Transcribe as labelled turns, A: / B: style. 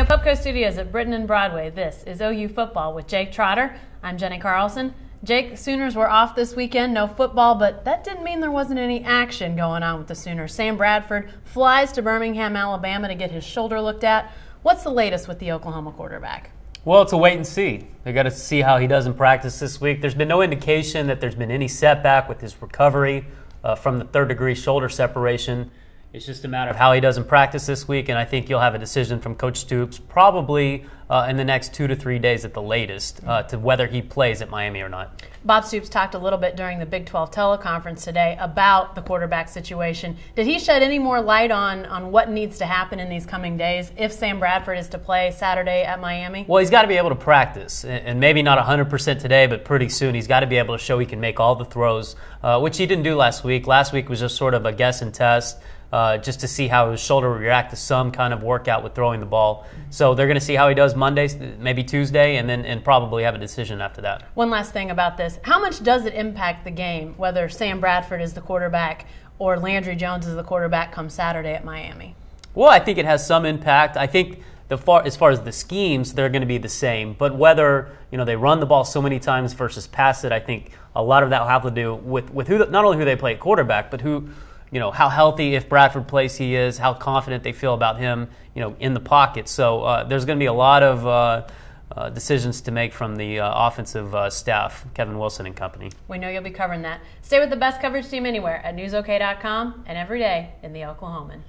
A: Pupco Studios at Britton and Broadway. This is OU Football with Jake Trotter. I'm Jenni Carlson. Jake, Sooners were off this weekend, no football, but that didn't mean there wasn't any action going on with the Sooners. Sam Bradford flies to Birmingham, Alabama to get his shoulder looked at. What's the latest with the Oklahoma quarterback?
B: Well, it's a wait and see. They got to see how he does in practice this week. There's been no indication that there's been any setback with his recovery from the third-degree shoulder separation. It's just a matter of how he does in practice this week, and I think you'll have a decision from Coach Stoops probably in the next 2 to 3 days at the latest to whether he plays at Miami or not.
A: Bob Stoops talked a little bit during the Big 12 teleconference today about the quarterback situation. Did he shed any more light on what needs to happen in these coming days if Sam Bradford is to play Saturday at Miami?
B: Well, he's got to be able to practice, and maybe not 100% today, but pretty soon he's got to be able to show he can make all the throws, which he didn't do last week. Last week was just sort of a guess and test. Just to see how his shoulder would react to some kind of workout with throwing the ball. So they're going to see how he does Monday, maybe Tuesday, and probably have a decision after that.
A: One last thing about this. How much does it impact the game, whether Sam Bradford is the quarterback or Landry Jones is the quarterback come Saturday at Miami?
B: Well, I think it has some impact. I think as far as the schemes, they're going to be the same. But whether they run the ball so many times versus pass it, I think a lot of that will have to do with who, not only who they play at quarterback, but who – how healthy, if Bradford plays, he is, how confident they feel about him, in the pocket. So there's going to be a lot of decisions to make from the offensive staff, Kevin Wilson and company.
A: We know you'll be covering that. Stay with the best coverage team anywhere at newsok.com and every day in the Oklahoman.